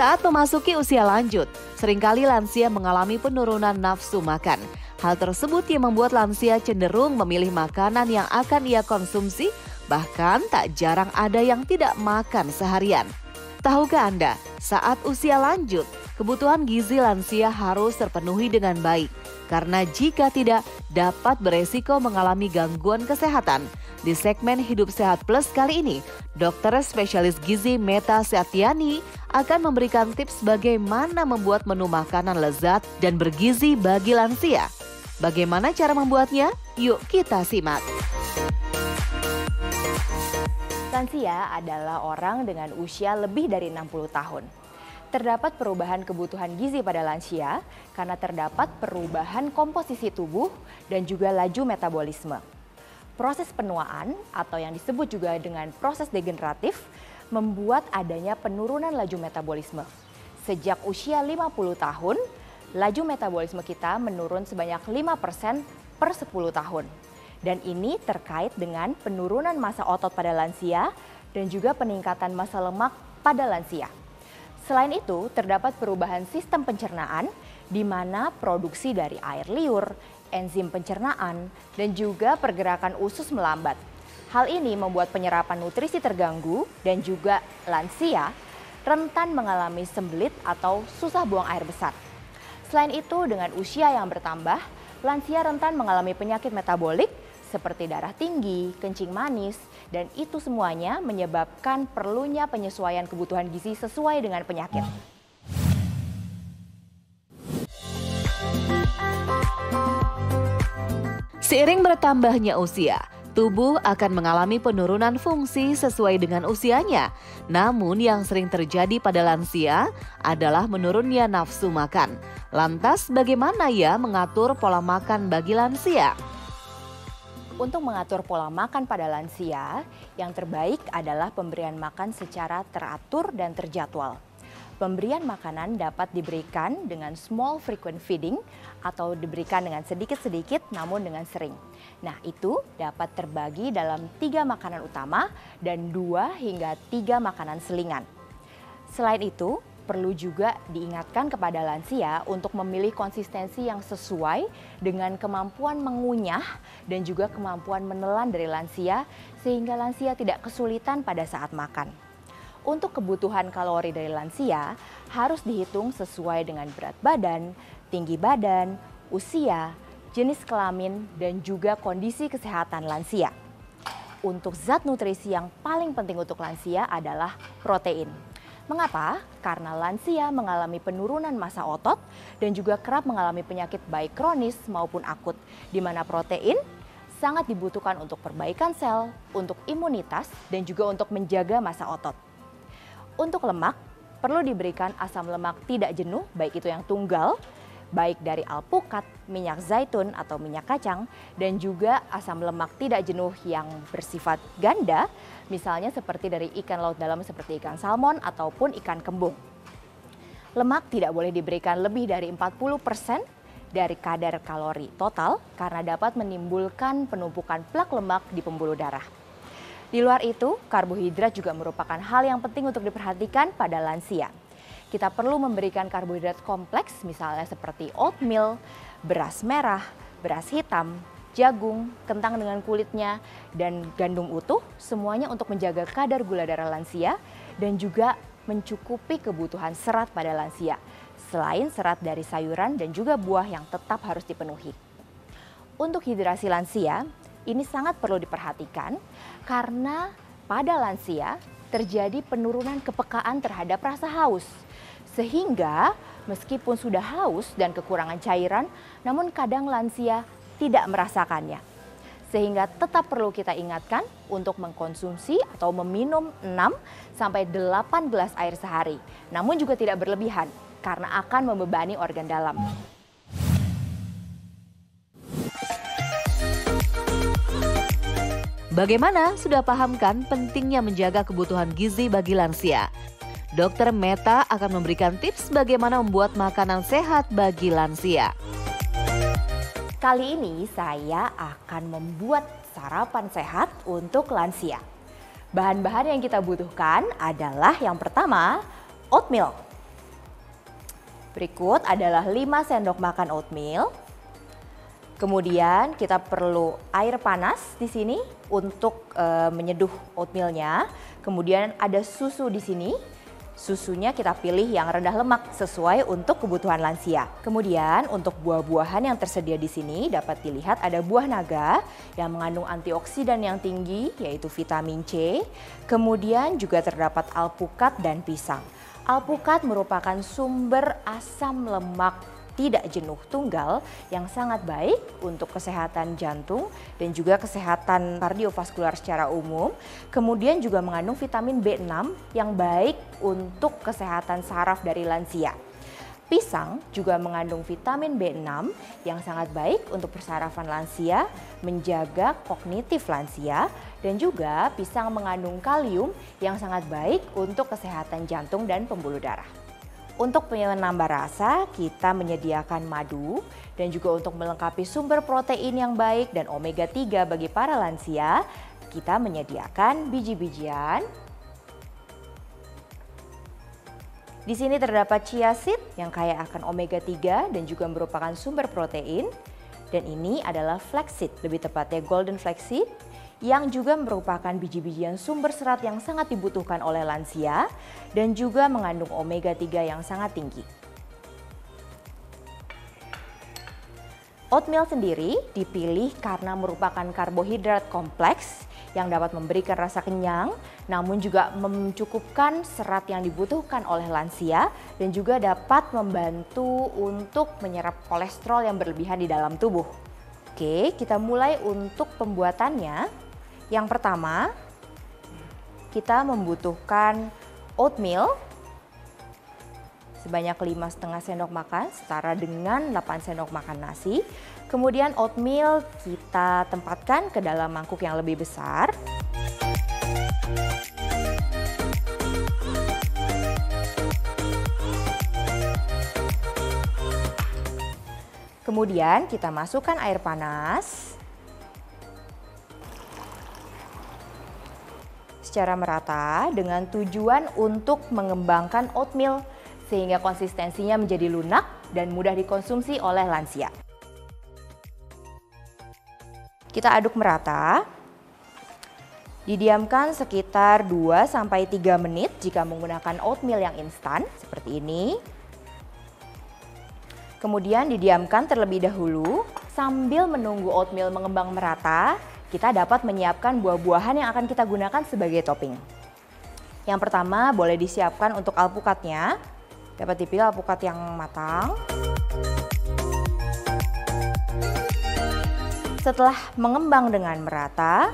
Saat memasuki usia lanjut, seringkali lansia mengalami penurunan nafsu makan. Hal tersebut yang membuat lansia cenderung memilih makanan yang akan ia konsumsi, bahkan tak jarang ada yang tidak makan seharian. Tahukah Anda, saat usia lanjut, kebutuhan gizi lansia harus terpenuhi dengan baik. Karena jika tidak, dapat beresiko mengalami gangguan kesehatan. Di segmen Hidup Sehat Plus kali ini, dokter spesialis gizi Meta Seatiani akan memberikan tips bagaimana membuat menu makanan lezat dan bergizi bagi lansia. Bagaimana cara membuatnya? Yuk kita simak. Lansia adalah orang dengan usia lebih dari 60 tahun. Terdapat perubahan kebutuhan gizi pada lansia karena terdapat perubahan komposisi tubuh dan juga laju metabolisme. Proses penuaan atau yang disebut juga dengan proses degeneratif membuat adanya penurunan laju metabolisme. Sejak usia 50 tahun, laju metabolisme kita menurun sebanyak 5% per 10 tahun. Dan ini terkait dengan penurunan massa otot pada lansia dan juga peningkatan massa lemak pada lansia. Selain itu, terdapat perubahan sistem pencernaan di mana produksi dari air liur, enzim pencernaan, dan juga pergerakan usus melambat. Hal ini membuat penyerapan nutrisi terganggu dan juga lansia rentan mengalami sembelit atau susah buang air besar. Selain itu, dengan usia yang bertambah, lansia rentan mengalami penyakit metabolik seperti darah tinggi, kencing manis, dan itu semuanya menyebabkan perlunya penyesuaian kebutuhan gizi sesuai dengan penyakit. Seiring bertambahnya usia, tubuh akan mengalami penurunan fungsi sesuai dengan usianya. Namun yang sering terjadi pada lansia adalah menurunnya nafsu makan. Lantas bagaimana ya mengatur pola makan bagi lansia? Untuk mengatur pola makan pada lansia, yang terbaik adalah pemberian makan secara teratur dan terjadwal. Pemberian makanan dapat diberikan dengan small frequent feeding atau diberikan dengan sedikit-sedikit namun dengan sering. Nah, itu dapat terbagi dalam 3 makanan utama dan 2 hingga 3 makanan selingan. Selain itu, perlu juga diingatkan kepada lansia untuk memilih konsistensi yang sesuai dengan kemampuan mengunyah dan juga kemampuan menelan dari lansia sehingga lansia tidak kesulitan pada saat makan. Untuk kebutuhan kalori dari lansia harus dihitung sesuai dengan berat badan, tinggi badan, usia, jenis kelamin, dan juga kondisi kesehatan lansia. Untuk zat nutrisi yang paling penting untuk lansia adalah protein. Mengapa? Karena lansia mengalami penurunan massa otot dan juga kerap mengalami penyakit baik kronis maupun akut, di mana protein sangat dibutuhkan untuk perbaikan sel, untuk imunitas, dan juga untuk menjaga massa otot. Untuk lemak, perlu diberikan asam lemak tidak jenuh, baik itu yang tunggal, baik dari alpukat, minyak zaitun atau minyak kacang, dan juga asam lemak tidak jenuh yang bersifat ganda, misalnya seperti dari ikan laut dalam seperti ikan salmon ataupun ikan kembung. Lemak tidak boleh diberikan lebih dari 40% dari kadar kalori total karena dapat menimbulkan penumpukan plak lemak di pembuluh darah. Di luar itu, karbohidrat juga merupakan hal yang penting untuk diperhatikan pada lansia. Kita perlu memberikan karbohidrat kompleks misalnya seperti oatmeal, beras merah, beras hitam, jagung, kentang dengan kulitnya, dan gandum utuh, semuanya untuk menjaga kadar gula darah lansia dan juga mencukupi kebutuhan serat pada lansia, selain serat dari sayuran dan juga buah yang tetap harus dipenuhi. Untuk hidrasi lansia, ini sangat perlu diperhatikan karena pada lansia terjadi penurunan kepekaan terhadap rasa haus. Sehingga meskipun sudah haus dan kekurangan cairan, namun kadang lansia tidak merasakannya. Sehingga tetap perlu kita ingatkan untuk mengkonsumsi atau meminum 6-8 gelas air sehari. Namun juga tidak berlebihan karena akan membebani organ dalam. Bagaimana? Sudah paham kan pentingnya menjaga kebutuhan gizi bagi lansia? Dokter Meta akan memberikan tips bagaimana membuat makanan sehat bagi lansia. Kali ini saya akan membuat sarapan sehat untuk lansia. Bahan-bahan yang kita butuhkan adalah yang pertama, oatmeal. Berikut adalah 5 sendok makan oatmeal. Kemudian kita perlu air panas di sini untuk menyeduh oatmealnya. Kemudian ada susu di sini. Susunya kita pilih yang rendah lemak sesuai untuk kebutuhan lansia. Kemudian untuk buah-buahan yang tersedia di sini dapat dilihat ada buah naga yang mengandung antioksidan yang tinggi yaitu vitamin C. Kemudian juga terdapat alpukat dan pisang. Alpukat merupakan sumber asam lemak tidak jenuh tunggal yang sangat baik untuk kesehatan jantung dan juga kesehatan kardiovaskular secara umum. Kemudian juga mengandung vitamin B6 yang baik untuk kesehatan saraf dari lansia. Pisang juga mengandung vitamin B6 yang sangat baik untuk persarafan lansia, menjaga kognitif lansia, dan juga pisang mengandung kalium yang sangat baik untuk kesehatan jantung dan pembuluh darah. Untuk penambah rasa, kita menyediakan madu dan juga untuk melengkapi sumber protein yang baik dan omega 3 bagi para lansia, kita menyediakan biji-bijian. Di sini terdapat chia seed yang kaya akan omega 3 dan juga merupakan sumber protein. Dan ini adalah flaxseed, lebih tepatnya golden flaxseed, yang juga merupakan biji-bijian sumber serat yang sangat dibutuhkan oleh lansia dan juga mengandung omega 3 yang sangat tinggi. Oatmeal sendiri dipilih karena merupakan karbohidrat kompleks yang dapat memberikan rasa kenyang, namun juga mencukupkan serat yang dibutuhkan oleh lansia dan juga dapat membantu untuk menyerap kolesterol yang berlebihan di dalam tubuh. Oke, kita mulai untuk pembuatannya. Yang pertama, kita membutuhkan oatmeal sebanyak 5,5 sendok makan, setara dengan 8 sendok makan nasi. Kemudian oatmeal kita tempatkan ke dalam mangkuk yang lebih besar. Kemudian kita masukkan air panas secara merata dengan tujuan untuk mengembangkan oatmeal sehingga konsistensinya menjadi lunak dan mudah dikonsumsi oleh lansia. Kita aduk merata. Didiamkan sekitar 2-3 menit jika menggunakan oatmeal yang instan seperti ini. Kemudian didiamkan terlebih dahulu sambil menunggu oatmeal mengembang merata. Kita dapat menyiapkan buah-buahan yang akan kita gunakan sebagai topping. Yang pertama boleh disiapkan untuk alpukatnya. Dapat dipilih alpukat yang matang. Setelah mengembang dengan merata,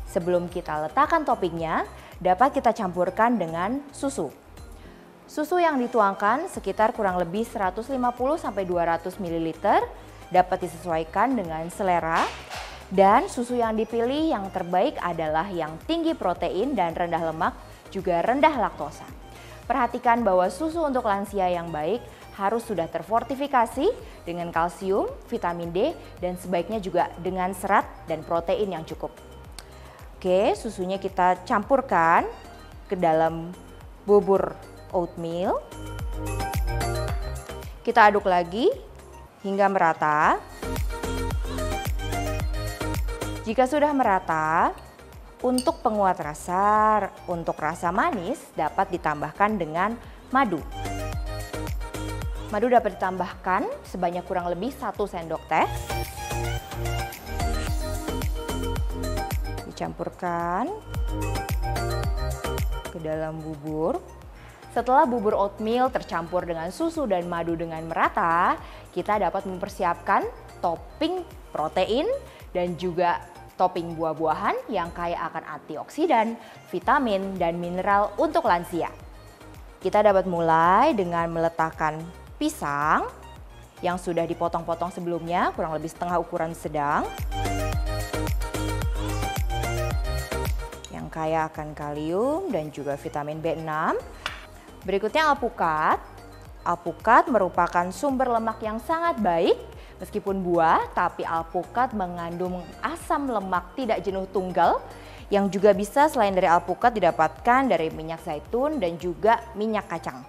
sebelum kita letakkan toppingnya, dapat kita campurkan dengan susu. Susu yang dituangkan sekitar kurang lebih 150-200 ml, dapat disesuaikan dengan selera. Dan susu yang dipilih yang terbaik adalah yang tinggi protein dan rendah lemak, juga rendah laktosa. Perhatikan bahwa susu untuk lansia yang baik harus sudah terfortifikasi dengan kalsium, vitamin D, dan sebaiknya juga dengan serat dan protein yang cukup. Oke, susunya kita campurkan ke dalam bubur oatmeal. Kita aduk lagi hingga merata. Jika sudah merata, untuk penguat rasa, untuk rasa manis dapat ditambahkan dengan madu. Madu dapat ditambahkan sebanyak kurang lebih 1 sendok teh. Dicampurkan ke dalam bubur. Setelah bubur oatmeal tercampur dengan susu dan madu dengan merata, kita dapat mempersiapkan topping protein dan juga topping buah-buahan yang kaya akan antioksidan, vitamin, dan mineral untuk lansia. Kita dapat mulai dengan meletakkan pisang yang sudah dipotong-potong sebelumnya, kurang lebih setengah ukuran sedang. Yang kaya akan kalium dan juga vitamin B6. Berikutnya alpukat. Alpukat merupakan sumber lemak yang sangat baik. Meskipun buah, tapi alpukat mengandung asam lemak tidak jenuh tunggal yang juga bisa selain dari alpukat didapatkan dari minyak zaitun dan juga minyak kacang.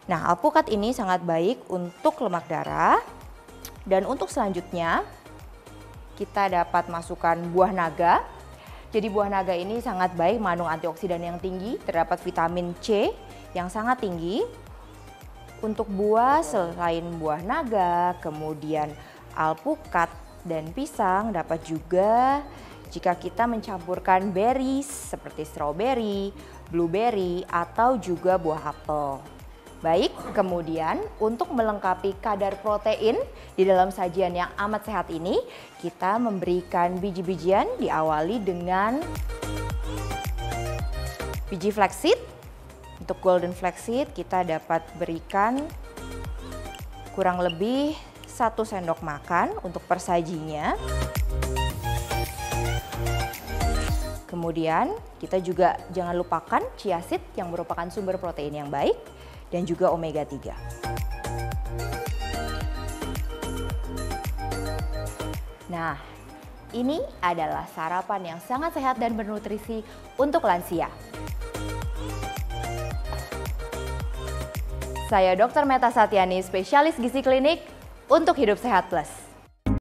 Nah, alpukat ini sangat baik untuk lemak darah. Dan untuk selanjutnya, kita dapat masukkan buah naga. Jadi buah naga ini sangat baik, mengandung antioksidan yang tinggi, terdapat vitamin C yang sangat tinggi. Untuk buah selain buah naga, kemudian alpukat dan pisang dapat juga jika kita mencampurkan berries seperti stroberi, blueberry, atau juga buah apel. Baik, kemudian untuk melengkapi kadar protein di dalam sajian yang amat sehat ini, kita memberikan biji-bijian diawali dengan biji flaxseed. Untuk golden flaxseed kita dapat berikan kurang lebih 1 sendok makan untuk persajinya. Kemudian kita juga jangan lupakan chia seed yang merupakan sumber protein yang baik dan juga omega 3. Nah, ini adalah sarapan yang sangat sehat dan bernutrisi untuk lansia. Saya Dr. Meta Satyani, spesialis gizi klinik untuk Hidup Sehat Plus.